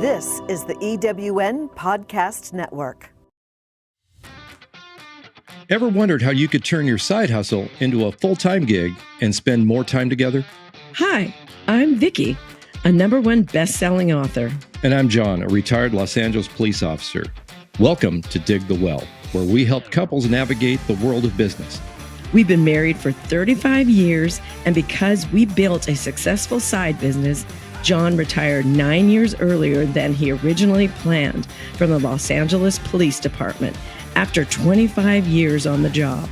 This is the EWN Podcast Network. Ever wondered how you could turn your side hustle into a full-time gig and spend more time together? Hi, I'm Vikki, a #1 best-selling author. And I'm John, a retired Los Angeles police officer. Welcome to Dig the Well, where we help couples navigate the world of business. We've been married for 35 years, and because we built a successful side business, John retired 9 years earlier than he originally planned from the Los Angeles Police Department after 25 years on the job.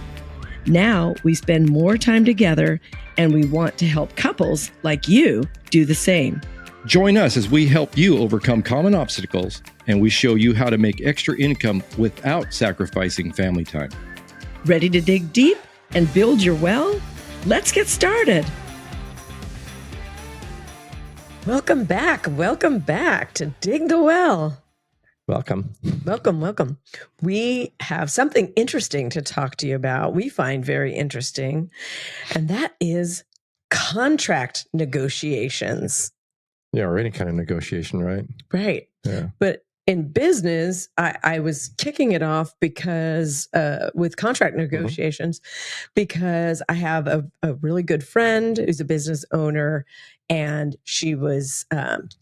Now we spend more time together, and we want to help couples like you do the same. Join us as we help you overcome common obstacles, and we show you how to make extra income without sacrificing family time. Ready to dig deep and build your well? Let's get started. Welcome back to Dig the Well. Welcome. Welcome. We have something interesting to talk to you about. We find very interesting, and that is contract negotiations. Yeah, or any kind of negotiation, right? Right. Yeah. But in business, I was kicking it off because with contract negotiations, because I have a really good friend who's a business owner, and she was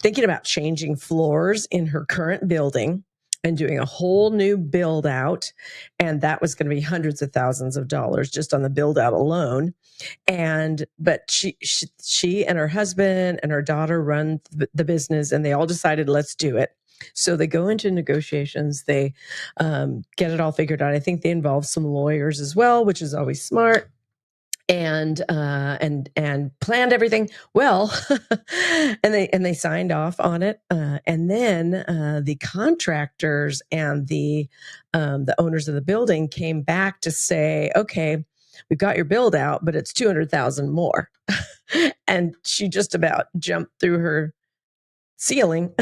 thinking about changing floors in her current building and doing a whole new build out. And that was going to be hundreds of thousands of dollars just on the build out alone. But she and her husband and her daughter run the business, and they all decided, let's do it. So they go into negotiations. They get it all figured out. I think they involve some lawyers as well, which is always smart. And planned everything well, and they signed off on it. And then the contractors and the owners of the building came back to say, okay, we've got your build out, but it's $200,000 more. And she just about jumped through her ceiling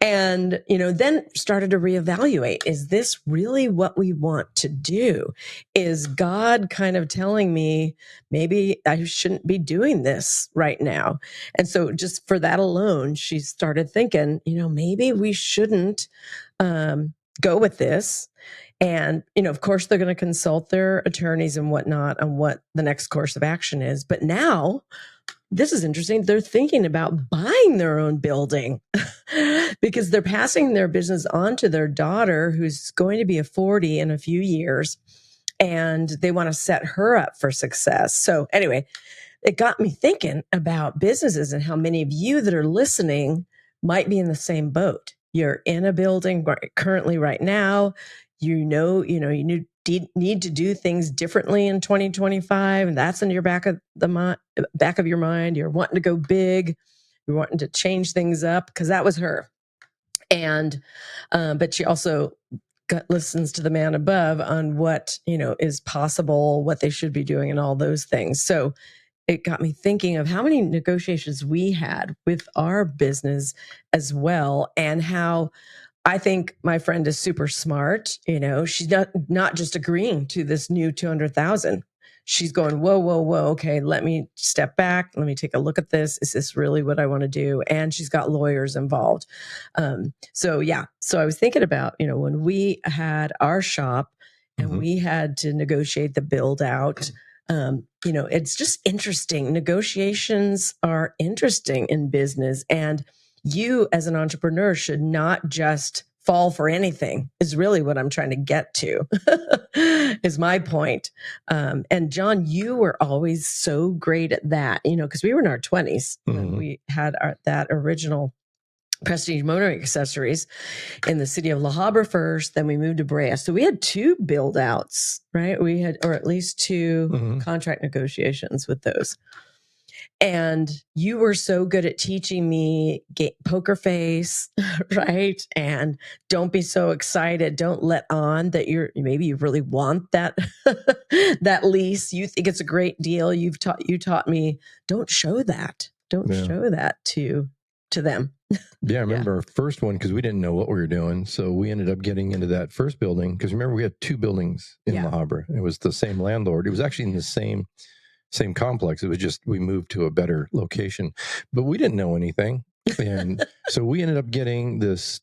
and then started to reevaluate, is this really what we want to do? Is God kind of telling me maybe I shouldn't be doing this right now? And so just for that alone, she started thinking, maybe we shouldn't go with this. And, of course, they're going to consult their attorneys and whatnot on what the next course of action is. But now, this is interesting, they're thinking about buying their own building because they're passing their business on to their daughter, who's going to be a 40 in a few years, and they want to set her up for success. So anyway, it got me thinking about businesses and how many of you that are listening might be in the same boat. You're in a building currently right now. You need to do things differently in 2025, and that's in your back of your mind. You're wanting to go big. You're wanting to change things up, because that was her. And but she also listens to the man above on what is possible, what they should be doing, and all those things. So it got me thinking of how many negotiations we had with our business as well, and how I think my friend is super smart. She's not just agreeing to this new 200,000. She's going, whoa. Okay, let me step back. Let me take a look at this. Is this really what I want to do? And she's got lawyers involved. So I was thinking about, when we had our shop and we had to negotiate the build out, it's just interesting. Negotiations are interesting in business, and you as an entrepreneur should not just fall for anything, is really what I'm trying to get to, is my point. And John, you were always so great at that, because we were in our 20s when we had that original Prestige Motoring Accessories in the city of La Habra first, then we moved to Brea. So we had 2 build outs, right? We had, or at least 2 contract negotiations with those. And you were so good at teaching me poker face, right? And don't be so excited. Don't let on that maybe you really want that that lease. You think it's a great deal. You taught me, don't show that. Don't show that to them. Yeah, I remember our first one, because we didn't know what we were doing. So we ended up getting into that first building, because remember, we had 2 buildings in La Habra. It was the same landlord. It was actually in the same complex. It was just we moved to a better location, but we didn't know anything. And so we ended up getting this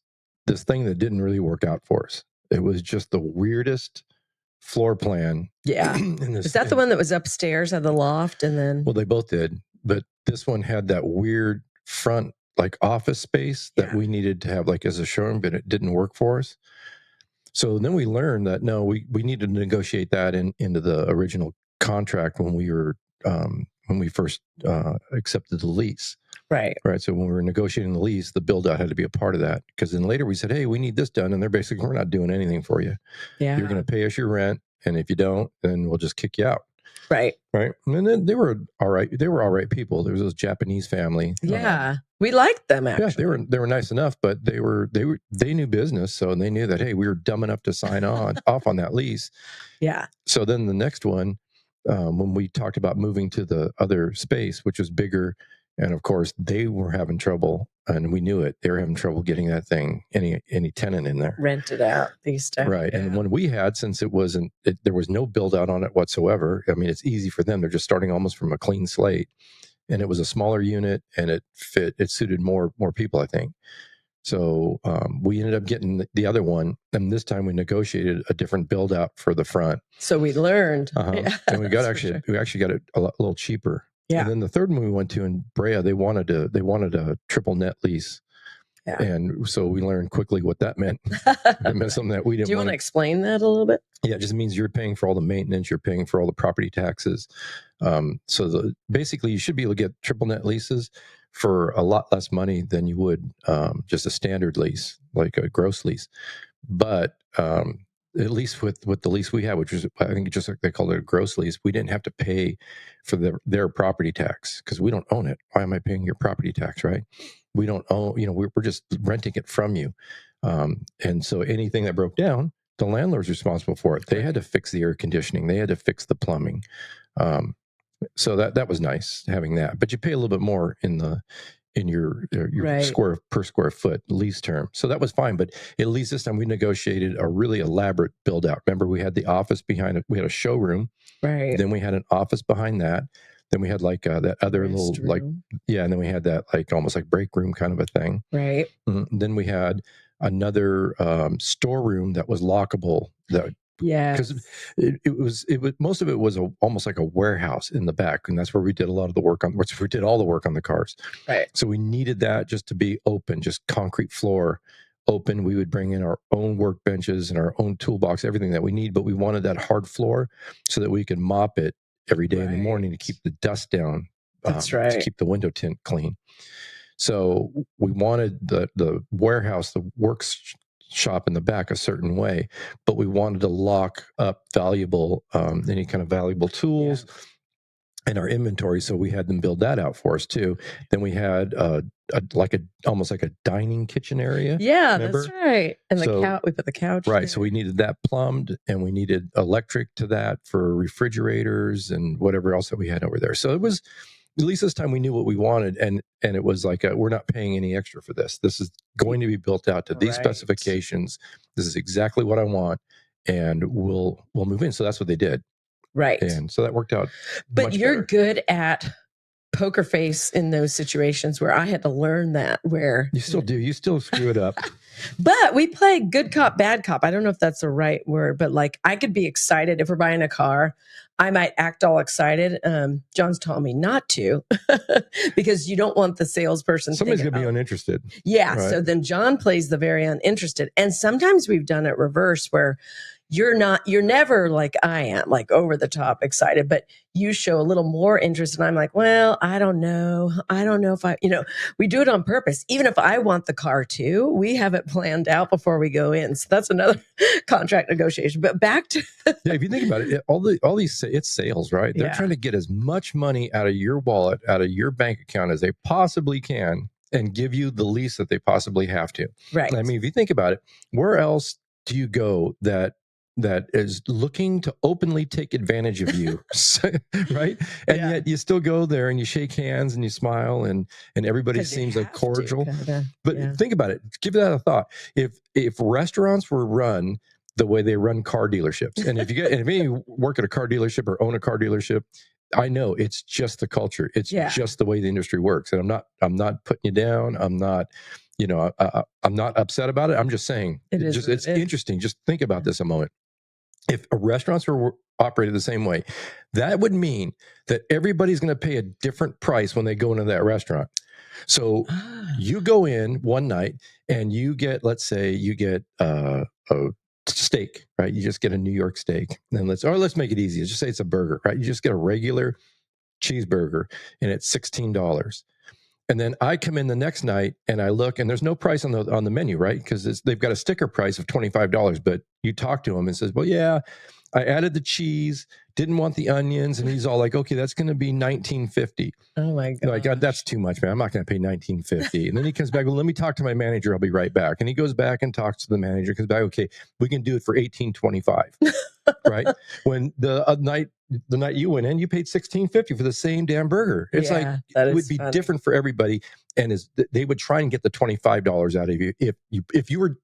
thing that didn't really work out for us. It was just the weirdest floor plan. Yeah. Is that the one that was upstairs at the loft? And then, well, they both did, but this one had that weird front like office space that we needed to have like as a showroom, but it didn't work for us. So then we learned that no, we needed to negotiate that into the original contract when we first accepted the lease. right. So when we were negotiating the lease, the build out had to be a part of that, because then later we said, hey, we need this done, and they're basically, we're not doing anything for you. Yeah. You're going to pay us your rent, and if you don't, then we'll just kick you out. Right. And then they were all right. They were all right people. There was this Japanese family. Yeah. We liked them actually. Yeah, they were nice enough, but they knew business, so they knew that, hey, we were dumb enough to sign off on that lease. Yeah. So then the next one, when we talked about moving to the other space, which was bigger, and of course they were having trouble, and we knew it. They were having trouble getting that thing any tenant in there, Rented out these days. right? Yeah. And the one we had, since there was no build out on it whatsoever. I mean, it's easy for them. They're just starting almost from a clean slate, and it was a smaller unit, and it suited more people, I think. So we ended up getting the other one, and this time we negotiated a different build out for the front. So we learned, Yeah, and we actually got it a little cheaper. Yeah. And then the third one we went to in Brea, they wanted a triple net lease. Yeah. And so we learned quickly what that meant. It meant something that we didn't. Do you want to explain that a little bit? Yeah, it just means you're paying for all the maintenance, you're paying for all the property taxes. So basically, you should be able to get triple net leases for a lot less money than you would just a standard lease, like a gross lease. But at least with the lease we had, which was, I think, just like they called it a gross lease, we didn't have to pay for their property tax because we don't own it. Why am I paying your property tax, right? We don't own, we're just renting it from you. And so anything that broke down, the landlord's responsible for it. They had to fix the air conditioning. They had to fix the plumbing. So that was nice having that. But you pay a little bit more in your Right. per square foot lease term. So that was fine. But at least this time we negotiated a really elaborate build out. Remember, we had the office behind it. We had a showroom. Right. Then we had an office behind that. Then we had like that other little and then we had that like almost like break room kind of a thing. Right. Then we had another storeroom that was lockable. Because it was most of it was almost like a warehouse in the back, and that's where we did a lot of the work on. We did all the work on the cars. Right. So we needed that just to be open, just concrete floor open. We would bring in our own workbenches and our own toolbox, everything that we need, but we wanted that hard floor so that we could mop it every day in the morning to keep the dust down. That's right. To keep the window tint clean. So we wanted the warehouse, the workshop in the back a certain way, but we wanted to lock up any kind of valuable tools in our inventory. So we had them build that out for us too. Then we had almost like a dining kitchen area. Yeah, remember? That's right. And the couch, we put the couch. Right. there. So we needed that plumbed, and we needed electric to that for refrigerators and whatever else that we had over there. So it was, at least this time we knew what we wanted, and it was like, we're not paying any extra for this. This is going to be built out to these specifications. This is exactly what I want, and we'll move in. So that's what they did. Right. And so that worked out. But you're good at poker face in those situations where I had to learn that, where you still do. You still screw it up. But we play good cop, bad cop. I don't know if that's the right word, but like I could be excited if we're buying a car. I might act all excited. John's taught me not to because you don't want the salesperson. Somebody's going to be uninterested. Yeah. Right. So then John plays the very uninterested. And sometimes we've done it reverse where you're never like I am, like over the top excited, but you show a little more interest. And I'm like, well, I don't know if we do it on purpose. Even if I want the car too, we have it planned out before we go in. So that's another contract negotiation. But back to if you think about it, all these, it's sales, right? They're trying to get as much money out of your wallet, out of your bank account as they possibly can, and give you the lease that they possibly have to. Right. I mean, if you think about it, where else do you go that is looking to openly take advantage of you, right? And yet you still go there and you shake hands and you smile and everybody seems like cordial. But think about it. Give that a thought. If restaurants were run the way they run car dealerships, and if you work at a car dealership or own a car dealership, I know it's just the culture. It's just the way the industry works. And I'm not putting you down. I'm not, I'm not upset about it. I'm just saying it's interesting. Just think about this a moment. If restaurants were operated the same way, that would mean that everybody's going to pay a different price when they go into that restaurant. So you go in one night and you get, let's say you get a steak, right? You just get a New York steak. And let's make it easy. Just say it's a burger, right? You just get a regular cheeseburger and it's $16. And then I come in the next night and I look and there's no price on the menu, right? Because they've got a sticker price of $25, but you talk to him and says, well, yeah, I added the cheese, didn't want the onions. And he's all like, okay, that's going to be $19.50. Oh my God. Like, that's too much, man. I'm not going to pay $19.50. And then he comes back, well, let me talk to my manager. I'll be right back. And he goes back and talks to the manager, comes back, okay, we can do it for $18.25. Right? When the night you went in, you paid $16.50 for the same damn burger. It's like, it would be different for everybody. And they would try and get the $25 out of you if you were,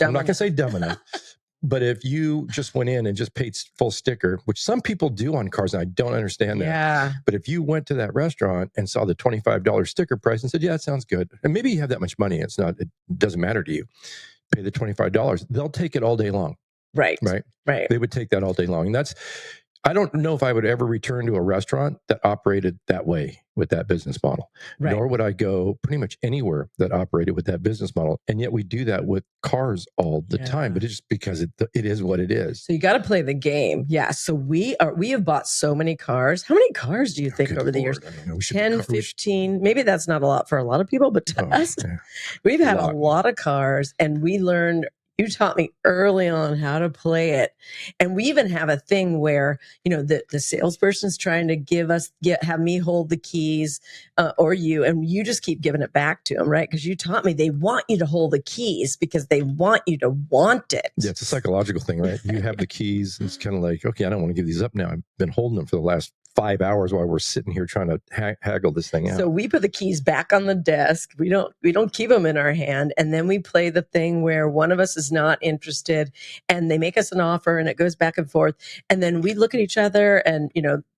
I'm not going to say dumb enough, but if you just went in and just paid full sticker, which some people do on cars, and I don't understand that. Yeah. But if you went to that restaurant and saw the $25 sticker price and said, yeah, it sounds good. And maybe you have that much money. It doesn't matter to you. Pay the $25. They'll take it all day long. Right. They would take that all day long. And I don't know if I would ever return to a restaurant that operated that way with that business model, nor would I go pretty much anywhere that operated with that business model. And yet we do that with cars all the time, but it's just because it is what it is. So you got to play the game. Yeah. So we have bought so many cars. How many cars do you think over the years? 10, 15, maybe that's not a lot for a lot of people, but to us, we've had a lot of cars and we learned. You taught me early on how to play it. And we even have a thing where, the salesperson's trying to have me hold the keys or you, and you just keep giving it back to them, right? Because you taught me they want you to hold the keys because they want you to want it. Yeah, it's a psychological thing, right? You have the keys. And it's kind of like, okay, I don't want to give these up now. I've been holding them for the last 5 hours while we're sitting here trying to haggle this thing out. So we put the keys back on the desk. We don't keep them in our hand. And then we play the thing where one of us is not interested and they make us an offer and it goes back and forth. And then we look at each other and,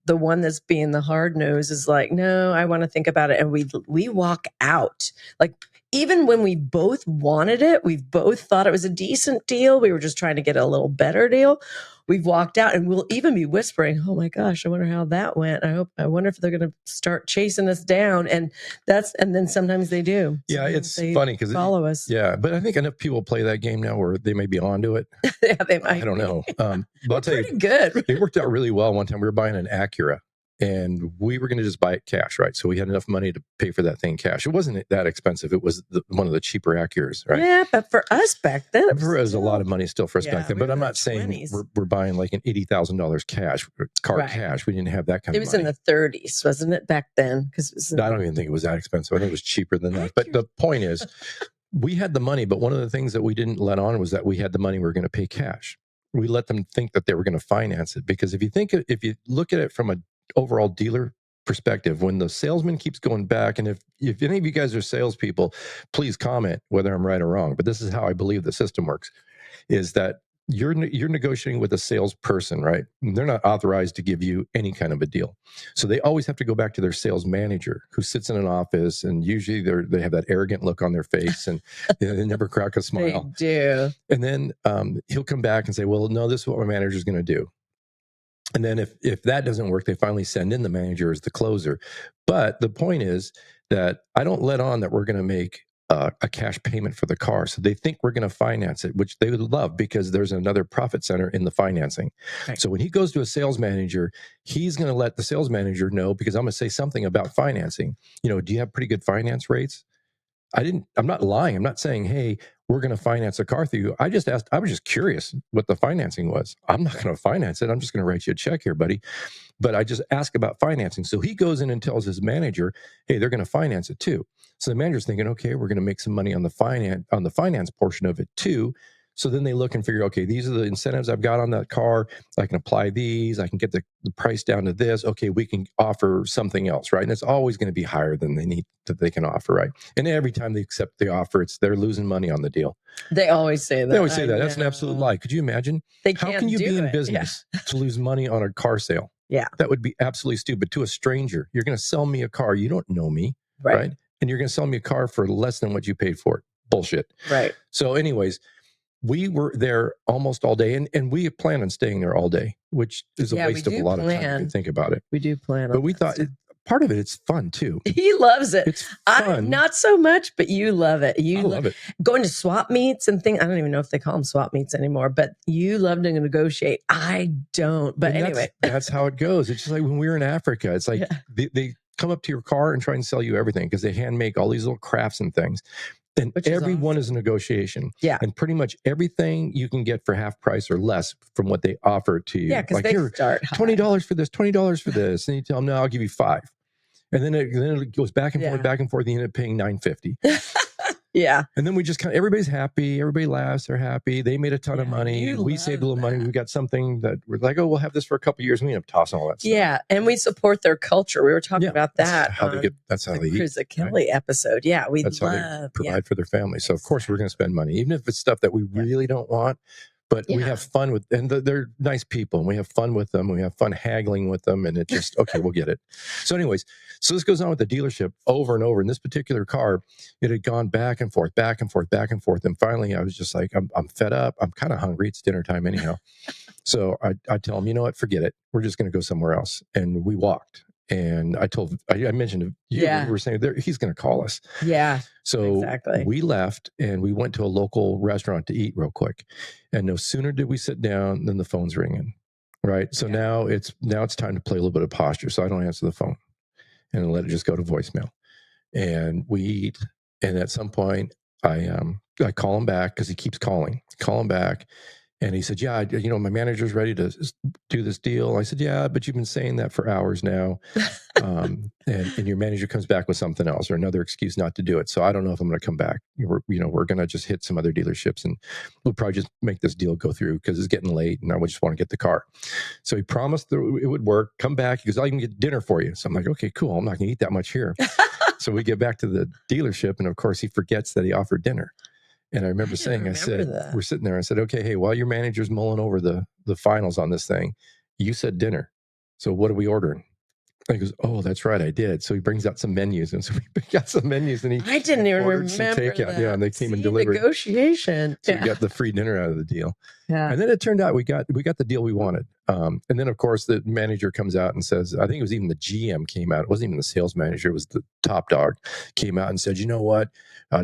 the one that's being the hard nose is like, no, I want to think about it. And we walk out. Like, even when we both wanted it, we've both thought it was a decent deal. We were just trying to get a little better deal. We've walked out and we'll even be whispering, oh my gosh, I wonder how that went. I wonder if they're going to start chasing us down. And then sometimes they do. Yeah. Sometimes it's funny because follow us. Yeah. But I think enough people play that game now where they may be onto it. Yeah, they might. I don't know. But I'll tell you, good. It worked out really well. One time we were buying an Acura and we were going to just buy it cash, right? So we had enough money to pay for that thing cash. It wasn't that expensive. It was one of the cheaper Acuras, right? Yeah, but for us back then, it was a lot of money still for us back then. But I'm not saying we're buying like an $80,000 cash cash. We didn't have that kind of money. It was in the 30s, wasn't it, back then? I don't even think it was that expensive. I think it was cheaper than that. But the point is, we had the money, but one of the things that we didn't let on was that we had the money we were going to pay cash. We let them think that they were going to finance it, because if you look at it from a overall dealer perspective, when the salesman keeps going back, and if any of you guys are salespeople, please comment whether I'm right or wrong, but this is how I believe the system works, is that you're negotiating with a salesperson, right? They're not authorized to give you any kind of a deal. So they always have to go back to their sales manager, who sits in an office, and usually they have that arrogant look on their face, and they never crack a smile. They do. And then he'll come back and say, well, no, this is what my manager's going to do. And then if that doesn't work, they finally send in the manager as the closer. But the point is that I don't let on that we're going to make a cash payment for the car. So they think we're going to finance it, which they would love, because there's another profit center in the financing. Right. So when he goes to a sales manager, he's going to let the sales manager know, because I'm going to say something about financing. Do you have pretty good finance rates? I'm not lying. I'm not saying, hey, we're going to finance a car through you. I was just curious what the financing was. I'm not going to finance it. I'm just going to write you a check here, buddy. But I just ask about financing. So he goes in and tells his manager, hey, they're going to finance it too. So the manager's thinking, okay, we're going to make some money on the finance portion of it too. So then they look and figure, okay, these are the incentives I've got on that car. I can apply these. I can get the price down to this. Okay, we can offer something else, right? And it's always going to be higher than they can offer, right? And every time they accept the offer, they're losing money on the deal. They always say that. They always say that. That's an absolute lie. Could you imagine? How can you be in business to lose money on a car sale? Yeah. That would be absolutely stupid to a stranger. You're going to sell me a car. You don't know me, right? And you're going to sell me a car for less than what you paid for it. Bullshit. Right. So anyways, we were there almost all day, and we plan on staying there all day, which is a waste of a lot of time if you think about it. We do plan on But we thought part of it's fun too. He loves it. It's fun. Not so much, but you love it. I love it. Going to swap meets and things. I don't even know if they call them swap meets anymore, but you love to negotiate. I don't. But anyway. That's how it goes. It's just like when we were in Africa. It's like they come up to your car and try and sell you everything because they hand make all these little crafts and things. And every one is a negotiation. Yeah. And pretty much everything you can get for half price or less from what they offer to you. Yeah, because like, they start $20 for this, $20 for this. And you tell them, no, I'll give you $5. And then it goes back and forth, back and forth. You end up paying $9.50. Yeah. And then we just everybody's happy. Everybody laughs. They're happy. They made a ton of money. We saved a little money. We got something that we're like, oh, we'll have this for a couple of years. We end up tossing all that stuff. Yeah. And we support their culture. We were talking about that. That's how they eat. Chris Kelly episode. Yeah. That's how they provide for their family. So of course we're going to spend money, even if it's stuff that we really don't want. But we have fun with, and they're nice people, and we have fun with them. We have fun haggling with them, and it just, okay, we'll get it. So anyways, so this goes on with the dealership over and over. In this particular car, it had gone back and forth, back and forth, back and forth. And finally, I was just like, I'm fed up. I'm kind of hungry. It's dinner time anyhow. So I tell them, you know what, forget it. We're just going to go somewhere else. And we walked. And I mentioned to you, we were saying he's going to call us. Yeah. So we left and we went to a local restaurant to eat real quick. And no sooner did we sit down than the phone's ringing. Right. So now it's time to play a little bit of posture. So I don't answer the phone and let it just go to voicemail. And we eat. And at some point I call him back because he keeps calling. Call him back. And he said, yeah, my manager's ready to do this deal. I said, yeah, but you've been saying that for hours now. And your manager comes back with something else or another excuse not to do it. So I don't know if I'm going to come back. We're going to just hit some other dealerships and we'll probably just make this deal go through because it's getting late and I just want to get the car. So he promised that it would work. Come back. He goes, I can get dinner for you. So I'm like, okay, cool. I'm not going to eat that much here. So we get back to the dealership and of course he forgets that he offered dinner. And I remember saying, we're sitting there. I said, okay, hey, while your manager's mulling over the finals on this thing, you said dinner. So what are we ordering? And he goes, oh, that's right, I did. So he brings out some menus. And so we got some menus and I didn't even remember that. Yeah, and they came and delivered. Negotiation. So we got the free dinner out of the deal. Yeah. And then it turned out we got the deal we wanted. And then, of course, the manager comes out and says, I think it was even the GM came out. It wasn't even the sales manager. It was the top dog came out and said, you know what?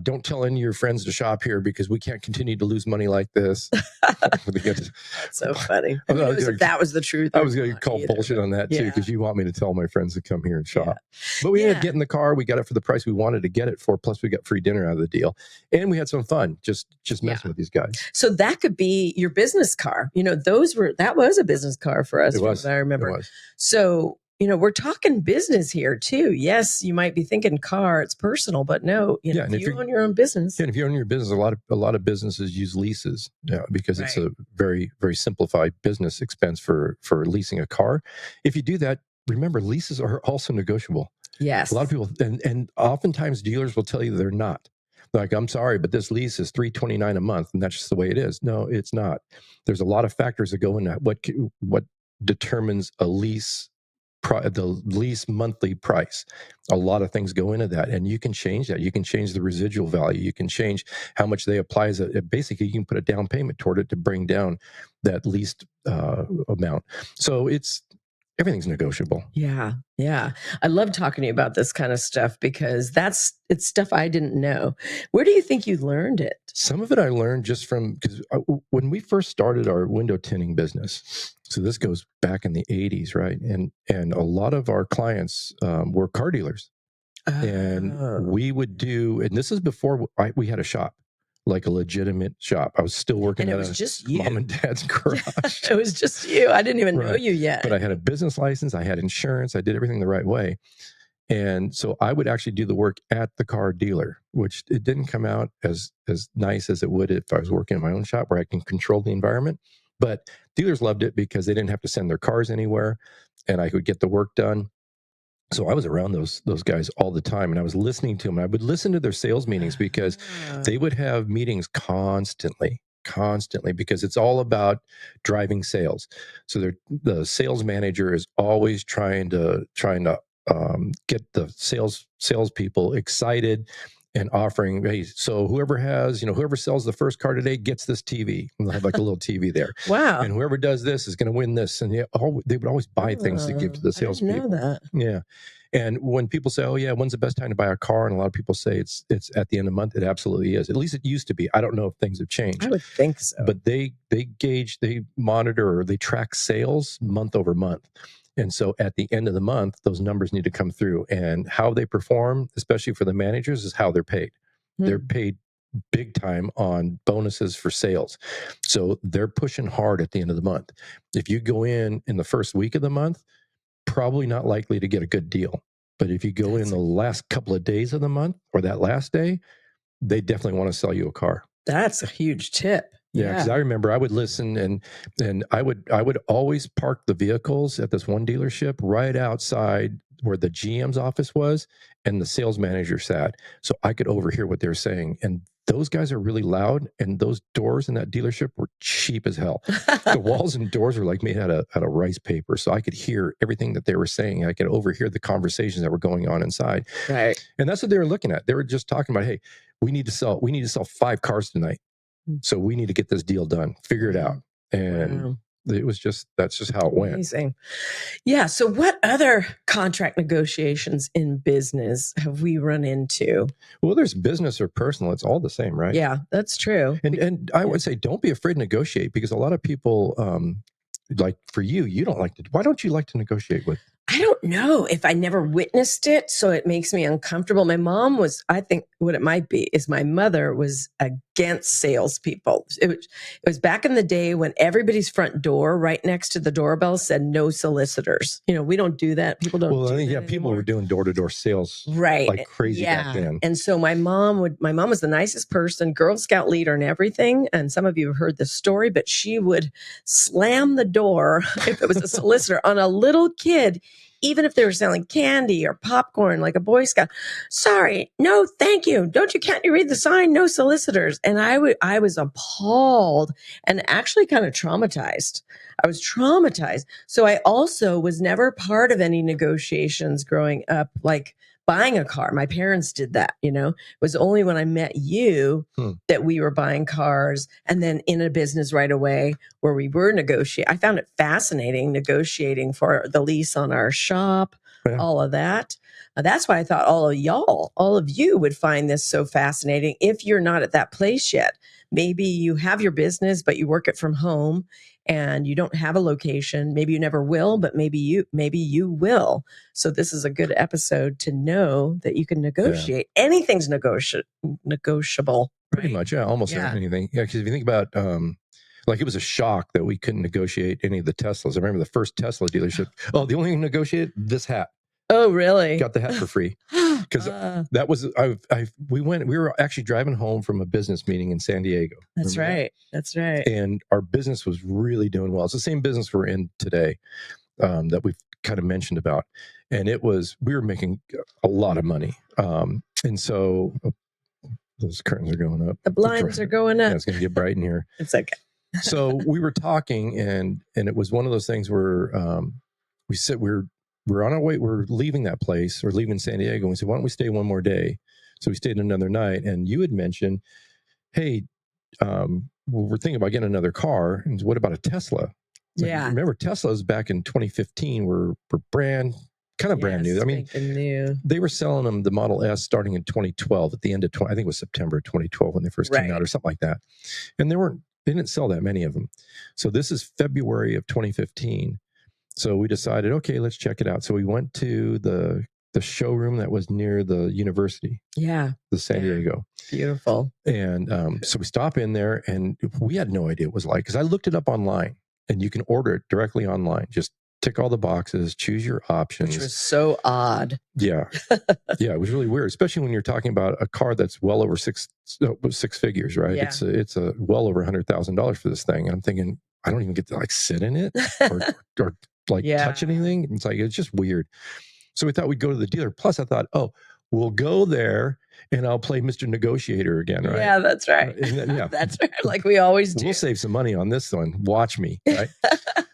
Don't tell any of your friends to shop here because we can't continue to lose money like this. That's so funny. If that was the truth. I was going to call bullshit on that too because you want me to tell my friends to come here and shop. But we ended up getting the car. We got it for the price we wanted to get it for. Plus, we got free dinner out of the deal. And we had some fun just messing with these guys. So that could be your business car. That was a business car for us. It was. I remember. It was. So, we're talking business here too. Yes, you might be thinking car, it's personal, but no, if you own your own business. Yeah, if you own your business, a lot of businesses use leases because it's a very, very simplified business expense for leasing a car. If you do that, remember, leases are also negotiable. Yes. A lot of people, and oftentimes dealers will tell you they're not. Like, I'm sorry, but this lease is $329 a month, and that's just the way it is. No, it's not. There's a lot of factors that go into what determines a lease, the lease monthly price. A lot of things go into that, and you can change that. You can change the residual value. You can change how much they apply as basically you can put a down payment toward it to bring down that leased amount. So everything's negotiable. Yeah. Yeah. I love talking to you about this kind of stuff because it's stuff I didn't know. Where do you think you learned it? Some of it I learned just because when we first started our window tinting business, so this goes back in the 80s, right? And a lot of our clients were car dealers. And we would do, and this is before we had a shop. Like a legitimate shop. I was still working at mom and dad's garage. It was just you. I didn't even know you yet. But I had a business license. I had insurance. I did everything the right way. And so I would actually do the work at the car dealer, which it didn't come out as nice as it would if I was working in my own shop where I can control the environment. But dealers loved it because they didn't have to send their cars anywhere and I could get the work done. So I was around those guys all the time and I was listening to them. I would listen to their sales meetings because they would have meetings constantly constantly because it's all about driving sales. So the sales manager is always trying to get the salespeople excited and offering, hey, so whoever sells the first car today gets this TV. And they'll have like a little TV there. Wow. And whoever does this is going to win this. And they would always buy things to give to the salespeople. I didn't know that. Yeah. And when people say, oh yeah, when's the best time to buy a car? And a lot of people say it's at the end of the month. It absolutely is. At least it used to be. I don't know if things have changed. I would think so. But they monitor, or they track sales month over month. And so at the end of the month, those numbers need to come through. And how they perform, especially for the managers, is how they're paid. They're paid big time on bonuses for sales. So they're pushing hard at the end of the month. If you go in the first week of the month, probably not likely to get a good deal. But if you go in the last couple of days of the month or that last day, they definitely want to sell you a car. That's a huge tip. Yeah, because I remember I would listen and I would always park the vehicles at this one dealership right outside where the GM's office was and the sales manager sat, so I could overhear what they were saying. And those guys are really loud, and those doors in that dealership were cheap as hell. The walls and doors were like made out of rice paper, so I could hear everything that they were saying. I could overhear the conversations that were going on inside. Right. And that's what they were looking at. They were just talking about, hey, we need to sell 5 cars tonight. So we need to get this deal done, figure it out. And that's just how it went. Amazing. Yeah. So what other contract negotiations in business have we run into? Well, there's business or personal. It's all the same, right? Yeah, that's true. And I would say, don't be afraid to negotiate, because a lot of people, like for you don't like to, why don't you like to negotiate with? I don't know if I never witnessed it, so it makes me uncomfortable. My mom was, I think what it might be is my mother was against salespeople. It was back in the day when everybody's front door right next to the doorbell said no solicitors. We don't do that. People don't do that anymore. People were doing door-to-door sales right like crazy back then. And so my mom was the nicest person, Girl Scout leader and everything. And some of you have heard this story, but she would slam the door if it was a solicitor on a little kid, even if they were selling candy or popcorn like a Boy Scout. Sorry, no, thank you. Can't you read the sign? No solicitors. And I was appalled and actually kind of traumatized. I was traumatized. So I also was never part of any negotiations growing up, like buying a car. My parents did that, It was only when I met you that we were buying cars, and then in a business right away where we were negotiating. I found it fascinating negotiating for the lease on our shop, all of that. That's why I thought all of you would find this so fascinating if you're not at that place yet. Maybe you have your business, but you work it from home and you don't have a location. Maybe you never will, but maybe you will. So this is a good episode to know that you can negotiate. Yeah. Anything's negotiable. Pretty much, yeah, almost anything. Yeah, because if you think about, it was a shock that we couldn't negotiate any of the Teslas. I remember the first Tesla dealership. Oh, the only thing to negotiate, this hat. Oh, really? Got the hat for free. Because that was, we were actually driving home from a business meeting in San Diego. That's right. That's right. And our business was really doing well. It's the same business we're in today that we've kind of mentioned about. And we were making a lot of money. And so those curtains are going up. The blinds are going up. Yeah, it's going to get bright in here. It's okay. So we were talking, and it was one of those things where we said we're on our way. We're leaving that place, or leaving San Diego. And we said, why don't we stay one more day? So we stayed another night. And you had mentioned, hey, we're thinking about getting another car. And what about a Tesla? Yeah. Remember, Teslas back in 2015 were brand new. I mean, they were selling them the Model S starting in 2012 at the end of I think it was September 2012 when they first came out, or something like that. And they didn't sell that many of them. So this is February of 2015. So we decided, okay, let's check it out. So we went to the showroom that was near the university. Yeah. The San Diego. Beautiful. And so we stop in there, and we had no idea what it was like, because I looked it up online, and you can order it directly online. Just tick all the boxes, choose your options. Which was so odd. Yeah. Yeah, it was really weird, especially when you're talking about a car that's well over six figures, right? Yeah. It's a well over $100,000 for this thing. And I'm thinking, I don't even get to sit in it or touch anything. It's just weird. So we thought we'd go to the dealer. Plus I thought, we'll go there and I'll play Mr. Negotiator again, right? Yeah, that's right. And then, yeah. That's right. Like we always do. We'll save some money on this one. Watch me, right?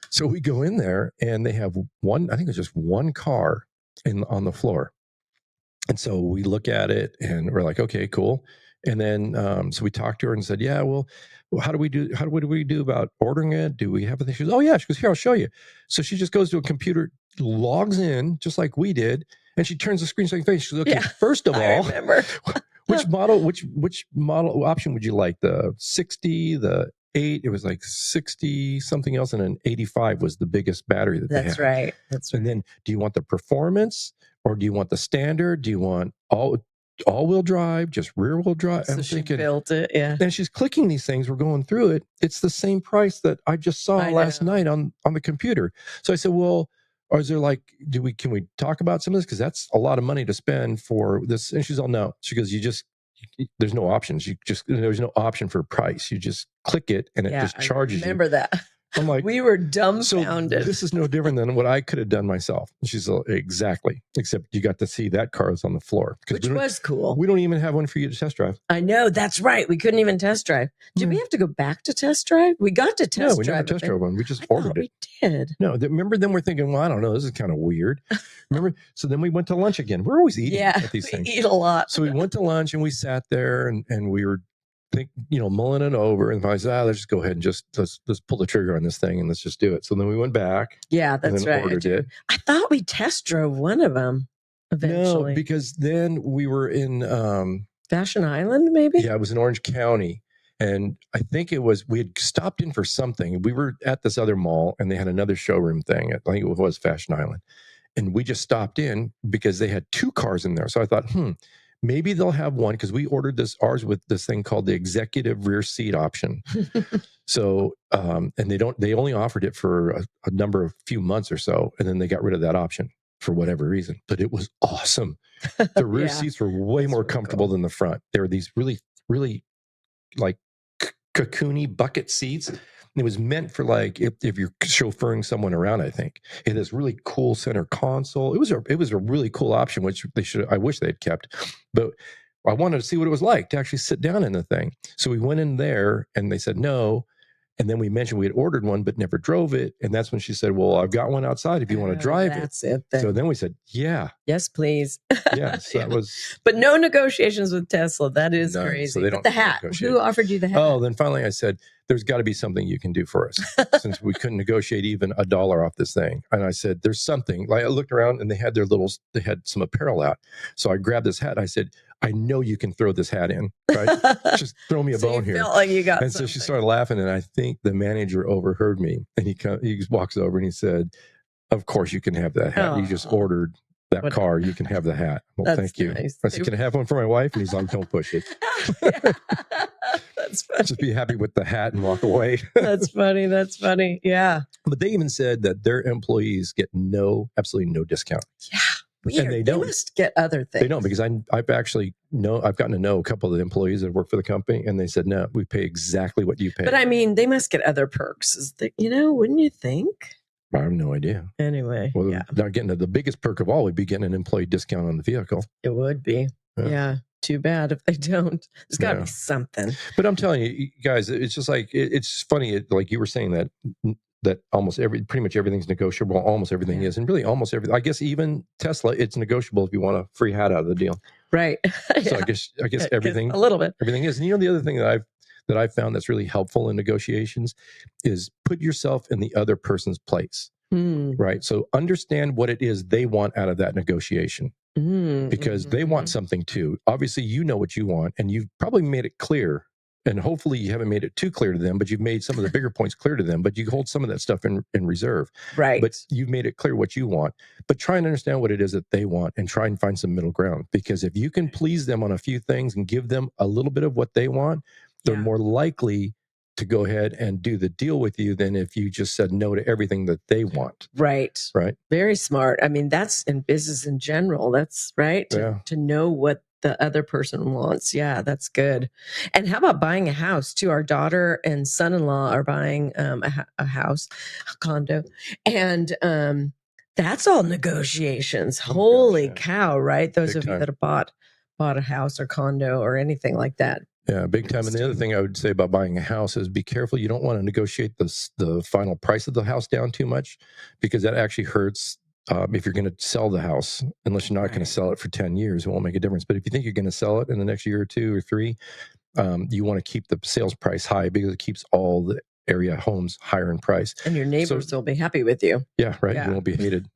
So we go in there and they have one, I think it's just one car on the floor. And so we look at it and we're like, okay, cool. And then, so we talked to her and said, yeah, well, what do we do about ordering it? Do we have anything? She goes, oh yeah. She goes, here, I'll show you. So she just goes to a computer, logs in just like we did. And she turns the screen so you can face. She goes, okay, first of all, which model option would you like? The 60, the 8, it was like 60 something else. And an 85 was the biggest battery that they had. That's right. That's right. And then do you want the performance or do you want the standard? Do you want all-wheel drive, just rear-wheel drive? So she built it, yeah. And she's clicking these things. We're going through it. It's the same price that I just saw last night on the computer. So I said, well, or is there like, can we talk about some of this? Because that's a lot of money to spend for this. And she's all, no. She goes, there's no options. There's no option for price. You just click it and it just charges you. I remember that. I'm like, we were dumbfounded. So this is no different than what I could have done myself. She's like, exactly. Except you got to see that car is on the floor. Which was cool. We don't even have one for you to test drive. I know. That's right. We couldn't even test drive. Did we have to go back to test drive? We got to test drive. No, we never test drove one. We just ordered it. We did. No, remember then we're thinking, well, I don't know. This is kind of weird. Remember? So then we went to lunch again. We're always eating at these things. We eat a lot. So we went to lunch and we sat there and we were mulling it over, and I said, let's just go ahead and let's pull the trigger on this thing and let's just do it. So then we went back. Yeah, that's right. Ordered it. I thought we test drove one of them eventually. No, because then we were in Fashion Island, maybe? Yeah, it was in Orange County. And I think we had stopped in for something. We were at this other mall and they had another showroom thing. I think it was Fashion Island. And we just stopped in because they had 2 cars in there. So I thought, maybe they'll have one, because we ordered ours with this thing called the executive rear seat option. So, and they only offered it for a few months or so. And then they got rid of that option for whatever reason, but it was awesome. The rear seats were way more comfortable than the front. There were these really, really like cocoony bucket seats. It was meant for like if you're chauffeuring someone around. I think it has really cool center console. It was a really cool option, which I wish they'd kept, but I wanted to see what it was like to actually sit down in the thing. So we went in there and they said no. And then we mentioned we had ordered one, but never drove it. And that's when she said, well, I've got one outside if you want to drive it. That's it. So then we said, yeah. Yes, please. Yeah. So that was. But no negotiations with Tesla. That is crazy. So they don't the hat. Who offered you the hat? Oh, then finally I said, there's got to be something you can do for us, since we couldn't negotiate even $1 off this thing. And I said, there's something. Like I looked around and they had some apparel out. So I grabbed this hat and I said, I know you can throw this hat in, right? Just throw me a bone here. Felt like you got and something. So she started laughing, and I think the manager overheard me, and he walks over and he said, of course you can have that hat. You just ordered that car. You can have the hat. Well, thank you. Nice. I said, can I have one for my wife? And he's like, don't push it. That's funny. Just be happy with the hat and walk away. That's funny. That's funny. Yeah. But they even said that their employees get absolutely no discount. Yeah. Weird. And they don't. They must get other things. They don't, because I've gotten to know a couple of the employees that work for the company, and they said, no, we pay exactly what you pay. But I mean, they must get other perks. Wouldn't you think? I have no idea. Anyway. Well, not getting to the biggest perk of all would be getting an employee discount on the vehicle. It would be. Yeah. Too bad if they don't. There's got to be something. But I'm telling you guys, it's just like, it's funny. Like you were saying that pretty much everything's negotiable. Almost everything is. And really almost everything, I guess even Tesla, it's negotiable if you want a free hat out of the deal. Right. So I guess everything, a little bit, everything is. And the other thing that I've found that's really helpful in negotiations is put yourself in the other person's place. Right. So understand what it is they want out of that negotiation, because they want something too. Obviously, you know what you want, and you've probably made it clear. And hopefully you haven't made it too clear to them, but you've made some of the bigger points clear to them, but you hold some of that stuff in reserve. Right. But you've made it clear what you want, but try and understand what it is that they want and try and find some middle ground. Because if you can please them on a few things and give them a little bit of what they want, they're more likely to go ahead and do the deal with you than if you just said no to everything that they want. Right. Right. Very smart. I mean, that's in business in general. That's right. To know what the other person wants. Yeah, that's good. And how about buying a house too? Our daughter and son-in-law are buying a house, a condo, and that's all negotiations. Holy cow! Right? Those of you that have bought bought a house or condo or anything like that. Yeah, big time. And the other thing I would say about buying a house is be careful. You don't want to negotiate the final price of the house down too much, because that actually hurts. If you're going to sell the house, unless you're not going to sell it for 10 years, it won't make a difference. But if you think you're going to sell it in the next year or 2 or 3, you want to keep the sales price high, because it keeps all the area homes higher in price. And your neighbors will be happy with you. Yeah, right. Yeah. You won't be hated.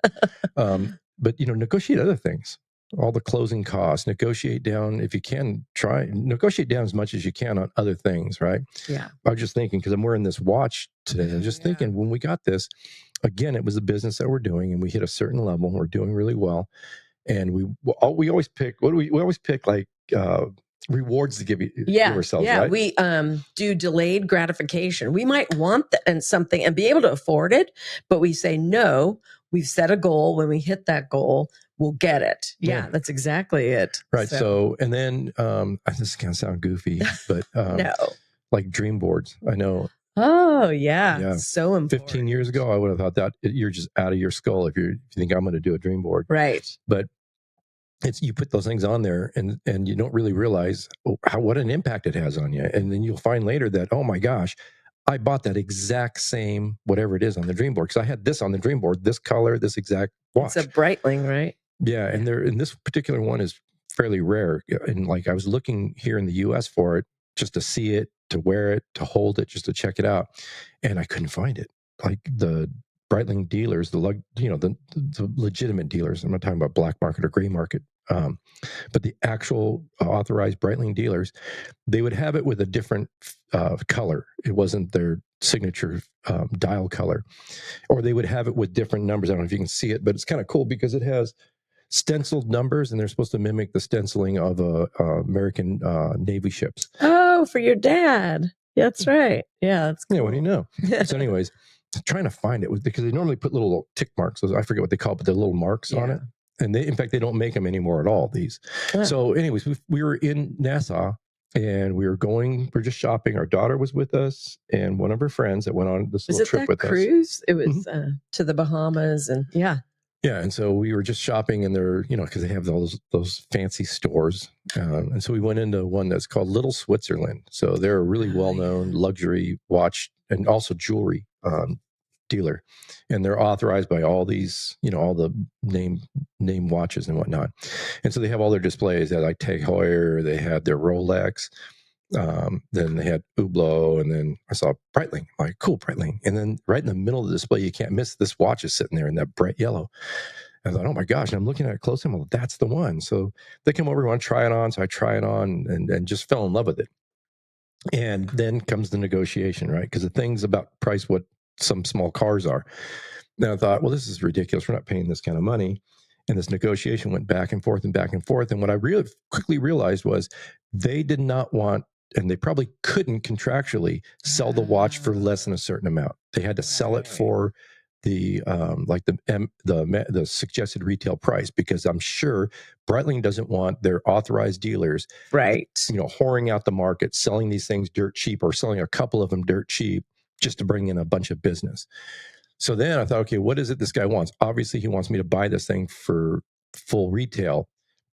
But, negotiate other things. All the closing costs, negotiate down if you can. Negotiate down as much as you can on other things, right? Yeah. I was just thinking, because I'm wearing this watch today, and just thinking, when we got this, again, it was a business that we're doing, and we hit a certain level. We're doing really well, and we always pick. We always pick like rewards to give ourselves. Yeah, right? we do delayed gratification. We might want something and be able to afford it, but we say no. We've set a goal. When we hit that goal, we'll get it. Yeah, that's exactly it. Right. So, and then this is going to sound goofy, but no, like dream boards. I know. Oh yeah, so important. 15 years ago, I would have thought that you're just out of your skull if you think I'm going to do a dream board. Right. But you put those things on there, and you don't really realize what an impact it has on you. And then you'll find later that, oh my gosh, I bought that exact same whatever it is on the dream board, because I had this on the dream board, this color, this exact watch. It's a Breitling, right? Yeah, and this particular one is fairly rare. And like, I was looking here in the U.S. for it, just to see it, to wear it, to hold it, just to check it out, and I couldn't find it. Like the Breitling dealers, the legitimate dealers. I'm not talking about black market or gray market, but the actual authorized Breitling dealers, they would have it with a different color. It wasn't their signature dial color, or they would have it with different numbers. I don't know if you can see it, but it's kind of cool because it has stenciled numbers, and they're supposed to mimic the stenciling of American Navy ships. Oh, for your dad. That's right. Yeah, that's cool. Yeah, what do you know? So anyways, trying to find it was because they normally put little tick marks. I forget what they call it, but they're little marks on it. And in fact, they don't make them anymore at all, these. So anyways, we were in Nassau, and we're just shopping. Our daughter was with us, and one of her friends that went on this little trip with cruise? It was to the Bahamas, and yeah. And so we were just shopping, and they're, because they have all those fancy stores. And so we went into one that's called Little Switzerland. So they're a really well-known luxury watch and also jewelry dealer. And they're authorized by all these, all the name watches and whatnot. And so they have all their displays. They had like Tag Heuer, they had their Rolex. Then they had Hublot, and then I saw Breitling. I'm like, cool, Breitling. And then right in the middle of the display, you can't miss, this watch is sitting there in that bright yellow. And I thought, oh my gosh. And I'm looking at it close, and I'm like, that's the one. So they come over, want to try it on. So I try it on and just fell in love with it. And then comes the negotiation, right? Because the thing's about price what some small cars are. Then I thought, well, this is ridiculous. We're not paying this kind of money. And this negotiation went back and forth and back and forth. And what I really quickly realized was they did not want, and they probably couldn't contractually sell the watch for less than a certain amount. They had to sell it for the the suggested retail price, because I'm sure Breitling doesn't want their authorized dealers, whoring out the market, selling these things dirt cheap, or selling a couple of them dirt cheap just to bring in a bunch of business. So then I thought, okay, what is it this guy wants? Obviously, he wants me to buy this thing for full retail,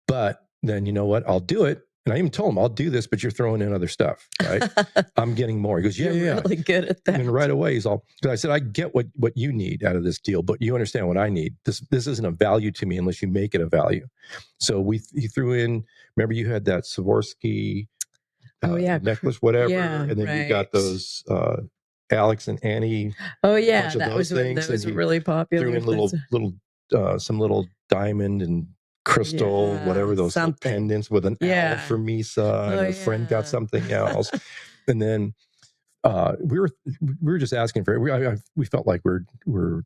but then you know what? I'll do it. And I even told him, I'll do this, but you're throwing in other stuff, right? I'm getting more. He goes, yeah. Really good at that. And right away, because I said, I get what you need out of this deal, but you understand what I need. This isn't a value to me unless you make it a value. So he threw in, remember you had that Swarovski necklace, whatever. Yeah, and then you got those Alex and Annie. Oh yeah, that was really popular. Threw in some little diamond and crystal, whatever, those pendants with an owl for Misa, and a friend got something else. And then we were just asking for it. We felt like we were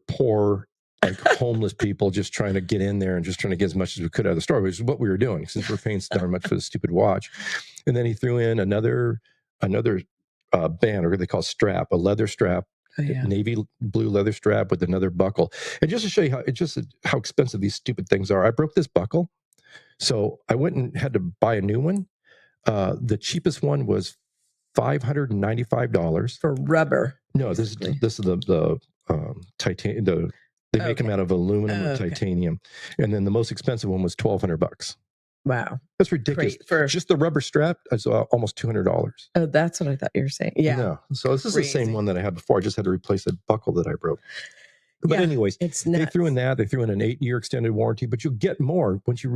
poor, like homeless people just trying to get in there and just trying to get as much as we could out of the store, which is what we were doing since we're paying so darn much for the stupid watch. And then he threw in another band, or they call strap, a leather strap. Navy blue leather strap with another buckle. And just to show you how expensive these stupid things are, I broke this buckle. So I went and had to buy a new one. The cheapest one was $595 for rubber. No, this is the titanium, They make them out of aluminum or Okay. titanium. And then the most expensive one was $1,200. Wow. That's ridiculous. Great for Just the rubber strap is almost $200. Oh, that's what I thought you were saying. Yeah. No. So this is the same Crazy. one that I had before. I just had to replace a buckle that I broke. But Yeah, anyways, it's they nuts. threw in that. They threw in an 8-year extended warranty, but you'll get more once I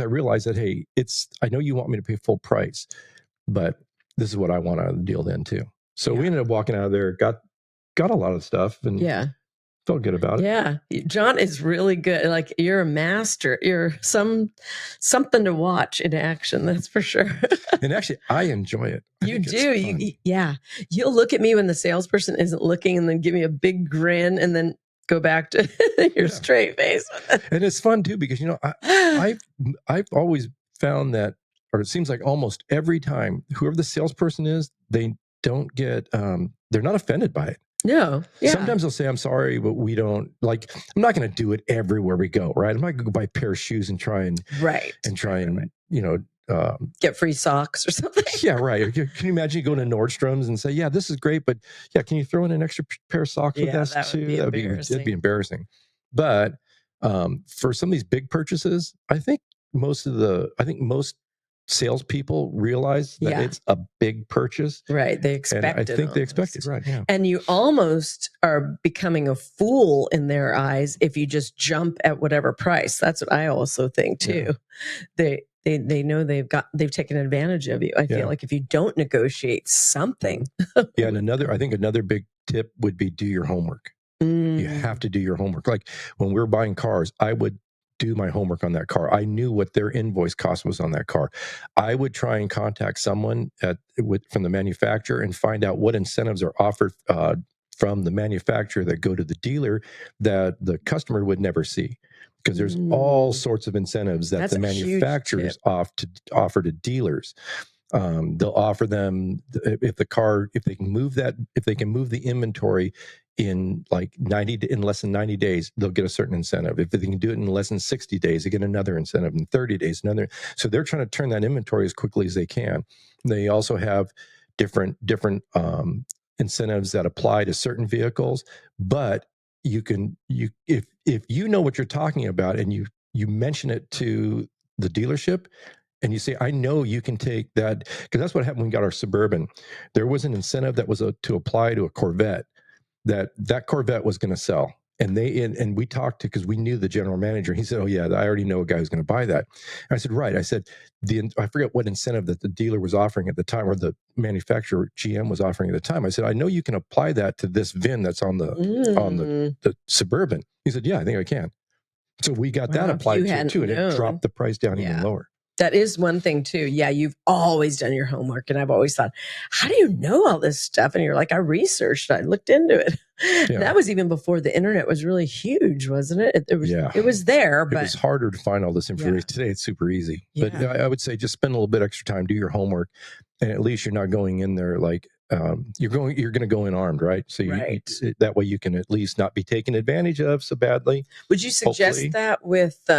realized that, hey, I know you want me to pay full price, but this is what I want out of the deal then too. So we ended up walking out of there, got a lot of stuff, and felt good about it. Yeah. John is really good. Like, you're a master. You're something to watch in action. That's for sure. And actually, I enjoy it. You do. You'll look at me when the salesperson isn't looking and then give me a big grin and then go back to your straight face. And it's fun too, because, I've always found that, or it seems like almost every time, whoever the salesperson is, they don't get, they're not offended by it. No. Yeah. Sometimes they'll say, I'm sorry, but we don't I'm not going to do it everywhere we go. Right. I'm not going to go buy a pair of shoes and try and get free socks or something. Yeah. Right. Can you imagine going to Nordstrom's and say, yeah, this is great, but yeah, can you throw in an extra pair of socks with this too? That'd be embarrassing. But for some of these big purchases, I think most salespeople realize that it's a big purchase. Right. They expect it. I think they expect it. Right. Yeah. And you almost are becoming a fool in their eyes if you just jump at whatever price. That's what I also think too. Yeah. They know they've taken advantage of you. I feel like if you don't negotiate something. Yeah. And I think another big tip would be do your homework. You have to do your homework. Like when we were buying cars, I would do my homework on that car. I knew what their invoice cost was on that car. I would try and contact someone from the manufacturer and find out what incentives are offered from the manufacturer that go to the dealer that the customer would never see. Because there's all sorts of incentives that the manufacturers offer to dealers. They'll offer them if they can move the inventory in less than 90 days, they'll get a certain incentive. If they can do it in less than 60 days, they get another incentive. In 30 days, another. So they're trying to turn that inventory as quickly as they can. They also have different incentives that apply to certain vehicles, but if you know what you're talking about and you mention it to the dealership and you say, I know you can take that, because that's what happened when we got our Suburban. There was an incentive that was to apply to a Corvette that Corvette was going to sell. And we talked because we knew the general manager. He said, oh yeah, I already know a guy who's going to buy that. And I said, right. I said, I forget what incentive that the dealer was offering at the time, or the manufacturer GM was offering at the time. I said, I know you can apply that to this VIN that's on the Suburban. He said, yeah, I think I can. So we got that applied to it too, and it dropped the price down even lower. That is one thing too. Yeah, you've always done your homework. And I've always thought, how do you know all this stuff? And you're like, I researched, I looked into it. Yeah. That was even before the internet was really huge, wasn't it? It was there, but it was harder to find all this information. Today it's super easy. But I would say just spend a little bit extra time, do your homework, and at least you're not going in there like you're going to go in armed, right? So that way you can at least not be taken advantage of so badly. Would you suggest that with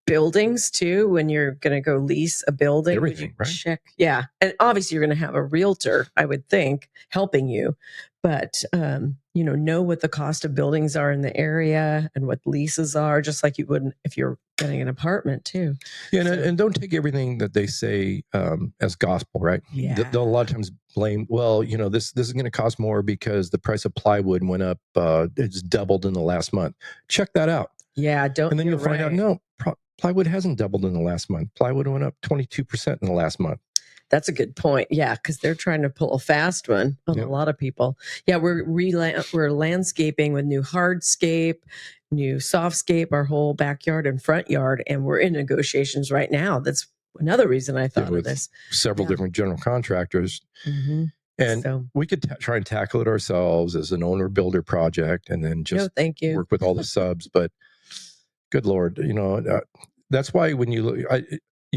buildings too, when you're going to go lease a building? Everything, right? Check. Yeah. And obviously you're going to have a realtor, I would think, helping you, but know what the cost of buildings are in the area and what leases are, just like you would if you're getting an apartment too. Yeah. And don't take everything that they say as gospel, right? Yeah. They'll a lot of times blame, this is going to cost more because the price of plywood went up. It's doubled in the last month. Check that out. Yeah. And then you'll find out, no, plywood hasn't doubled in the last month. Plywood went up 22% in the last month. That's a good point. Yeah, because they're trying to pull a fast one on a lot of people. Yeah, we're landscaping with new hardscape, new softscape, our whole backyard and front yard, and we're in negotiations right now. That's another reason I thought of this. Several different general contractors. Mm-hmm. And we could try and tackle it ourselves as an owner-builder project and then just work with all the subs. But good Lord, that's why when you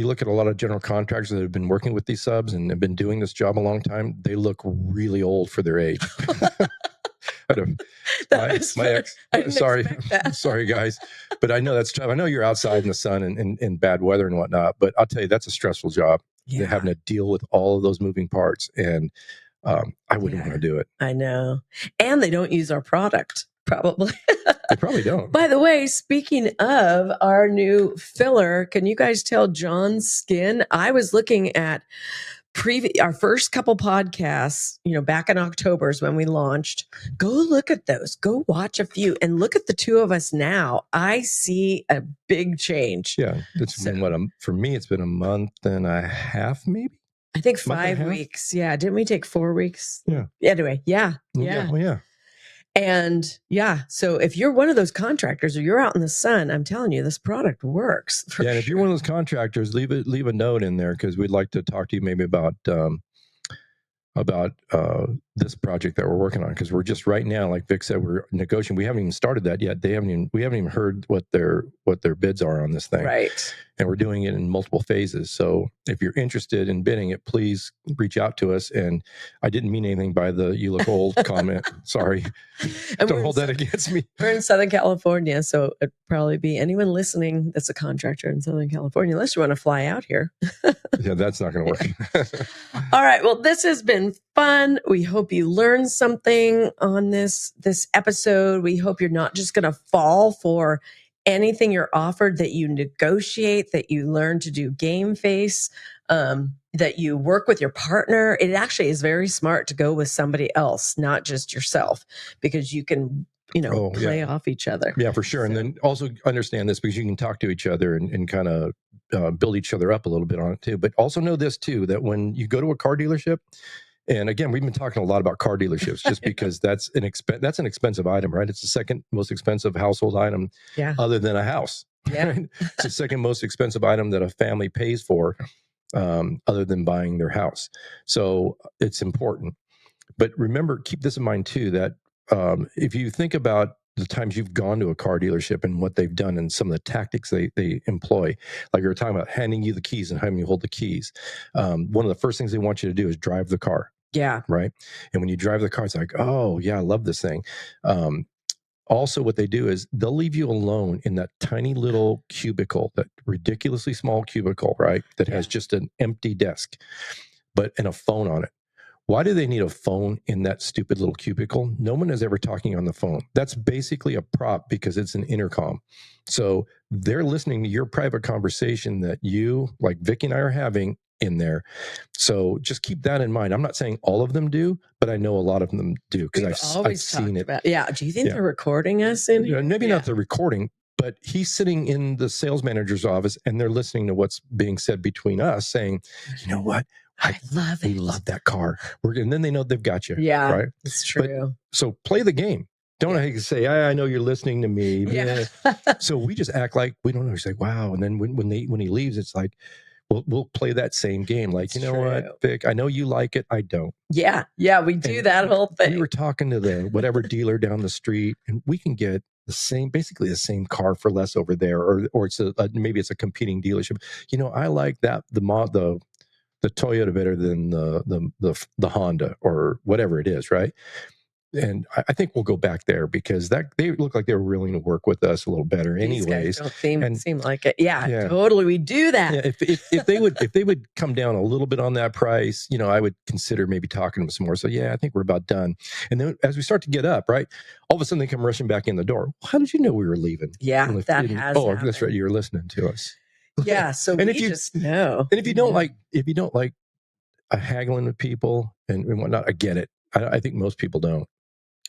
look at a lot of general contractors that have been working with these subs and have been doing this job a long time, they look really old for their age. Sorry guys, but I know that's tough. I know you're outside in the sun and in bad weather and whatnot, but I'll tell you, that's a stressful job. Yeah. Having to deal with all of those moving parts, and I wouldn't want to do it. I know. And they don't use our product probably. They probably don't. By the way, speaking of our new filler, can you guys tell John's skin? I was looking at our first couple podcasts, back in October is when we launched. Go look at those. Go watch a few and look at the two of us now. I see a big change. Yeah. It's been for me, it's been a month and a half, maybe. I think 5 weeks. Yeah. Didn't we take 4 weeks? Yeah. Anyway. Yeah. Oh, yeah. And so if you're one of those contractors or you're out in the sun, I'm telling you, this product works. Yeah. And if you're one of those contractors, leave a note in there, because we'd like to talk to you maybe about this project that we're working on, because we're just right now, like Vic said, we're negotiating. We haven't even started that yet. We haven't even heard what their bids are on this thing. Right. And we're doing it in multiple phases. So if you're interested in bidding it, please reach out to us. And I didn't mean anything by the "you look old" comment. Sorry. Don't hold that against me. We're in Southern California, so it'd probably be anyone listening that's a contractor in Southern California, unless you want to fly out here. Yeah, that's not going to work. All right. Well, this has been fun. We hope you learned something on this episode. We hope you're not just going to fall for anything you're offered, that you negotiate, that you learn to do game face, that you work with your partner. It actually is very smart to go with somebody else, not just yourself, because you can, play off each other. Yeah, for sure. So, and then also understand this, because you can talk to each other and kind of build each other up a little bit on it too. But also know this too, that when you go to a car dealership, and again, we've been talking a lot about car dealerships just because that's an expensive item, right? It's the second most expensive household item, other than a house. Yeah. Right? It's the second most expensive item that a family pays for, other than buying their house. So it's important. But remember, keep this in mind too, that if you think about the times you've gone to a car dealership and what they've done and some of the tactics they employ, like we were talking about handing you the keys and having you hold the keys. One of the first things they want you to do is drive the car. Yeah. Right. And when you drive the car, it's like, oh yeah, I love this thing. Also, what they do is they'll leave you alone in that tiny little cubicle, that ridiculously small cubicle, right? That has just an empty desk, and a phone on it. Why do they need a phone in that stupid little cubicle? No one is ever talking on the phone. That's basically a prop, because it's an intercom. So they're listening to your private conversation that you, like Vikki and I, are having in there. So just keep that in mind. I'm not saying all of them do, but I know a lot of them do, because I've seen it. Do you think they're recording us in here? Maybe not the recording, but he's sitting in the sales manager's office and they're listening to what's being said between us, saying, you know what? I love it. We love that car. And then they know they've got you. Yeah, right? It's true. So play the game. Don't say, I know you're listening to me. Yeah. So we just act like we don't know. It's like, wow. And then when he leaves, it's like, we'll play that same game. Like, That's you know true. what, Vic, I know you like it. I don't. Yeah. Yeah. We do that whole thing. We were talking to the whatever dealer down the street, and we can get basically the same car for less over there, or it's maybe it's a competing dealership. I like that the Toyota better than the Honda or whatever it is, right? And I think we'll go back there, because they look like they were willing to work with us a little better, anyways. These guys don't seem like it. Yeah, totally. We do that. Yeah, if they would come down a little bit on that price, I would consider maybe talking to them some more. So I think we're about done. And then as we start to get up, right, all of a sudden they come rushing back in the door. How did you know we were leaving? Yeah, that has. Oh, that's right. You were listening to us. Yeah. So and we just know. And if you don't like haggling with people and whatnot, I get it. I think most people don't.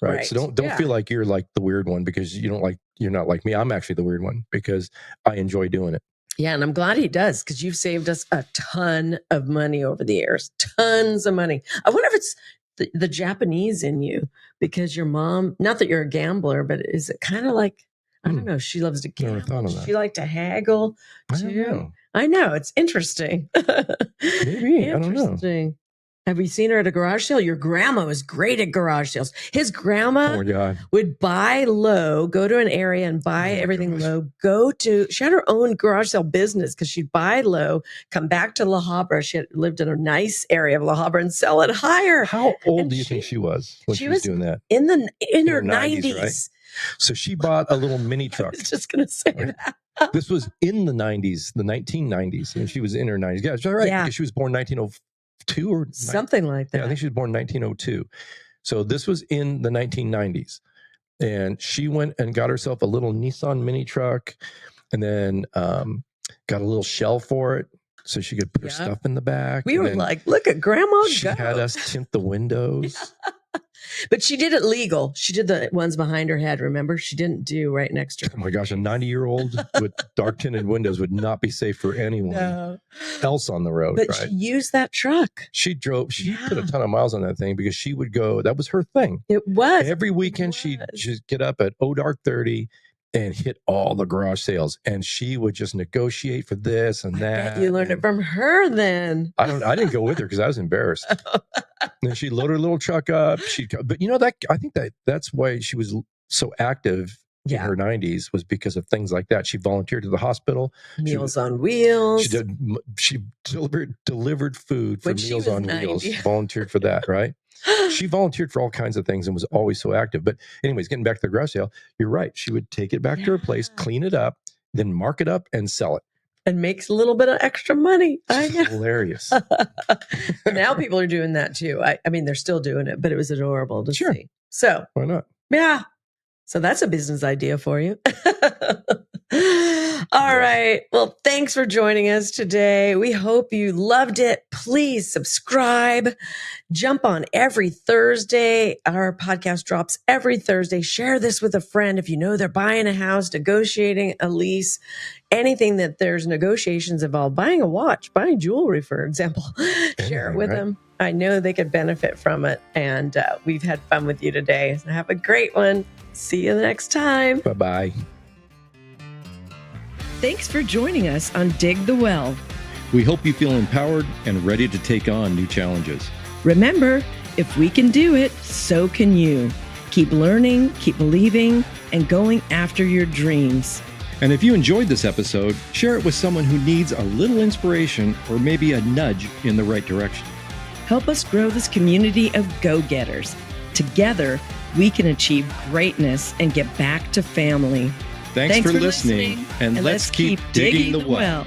Right. So don't feel like you're like the weird one, because you're not like me. I'm actually the weird one, because I enjoy doing it. Yeah. And I'm glad he does, because you've saved us a ton of money over the years. Tons of money. I wonder if it's the Japanese in you, because your mom, not that you're a gambler, but is it kind of like, I don't know, she loves to gamble. She liked to haggle too. I know. It's interesting. Maybe. I don't know. Have we seen her at a garage sale? Your grandma was great at garage sales. His grandma would buy low, go to an area and buy everything low, she had her own garage sale business, because she'd buy low, come back to La Habra. She had lived in a nice area of La Habra and sell it higher. How old do you think she was when she was doing that? In her 90s. Right? So she bought a little mini truck. I was just going to say that. This was in the 90s, the 1990s, and she was in her 90s. Yeah, that's right. Yeah. Because she was born 1902 or something like that. Yeah, I think she was born 1902. So this was in the 1990s. And she went and got herself a little Nissan mini truck, and then got a little shell for it so she could put her stuff in the back. We were like, look at Grandma she go. had us tint the windows. But she did it legal. She did the ones behind her head, remember? She didn't do right next to her. Oh my gosh, a 90-year-old with dark tinted windows would not be safe for anyone else on the road. But right? she used that truck. She put a ton of miles on that thing because she would go, that was her thing. It was. Every weekend she'd just get up at dark 30 and hit all the garage sales. And she would just negotiate for this and that. Bet you learned it from her then. I didn't go with her because I was embarrassed. And then she'd load her little truck up. But I think that's why she was so active in her 90s, was because of things like that. She volunteered to the hospital. Meals on Wheels. She delivered food for Meals on Wheels. Volunteered for that, right? She volunteered for all kinds of things and was always so active. But anyways, getting back to the garage sale, you're right. She would take it back to her place, clean it up, then mark it up and sell it. And makes a little bit of extra money. Hilarious. Now people are doing that too. I mean, they're still doing it, but it was adorable to see. So why not? Yeah. So that's a business idea for you. All right. Well, thanks for joining us today. We hope you loved it. Please subscribe. Jump on every Thursday. Our podcast drops every Thursday. Share this with a friend if you know they're buying a house, negotiating a lease, anything that there's negotiations involved, buying a watch, buying jewelry, for example. Share it with them. I know they could benefit from it. And we've had fun with you today. So have a great one. See you the next time. Bye-bye. Thanks for joining us on Dig the Well. We hope you feel empowered and ready to take on new challenges. Remember, if we can do it, so can you. Keep learning, keep believing, and going after your dreams. And if you enjoyed this episode, share it with someone who needs a little inspiration or maybe a nudge in the right direction. Help us grow this community of go-getters. Together, we can achieve greatness and get back to family. Thanks for listening, and let's keep digging the well.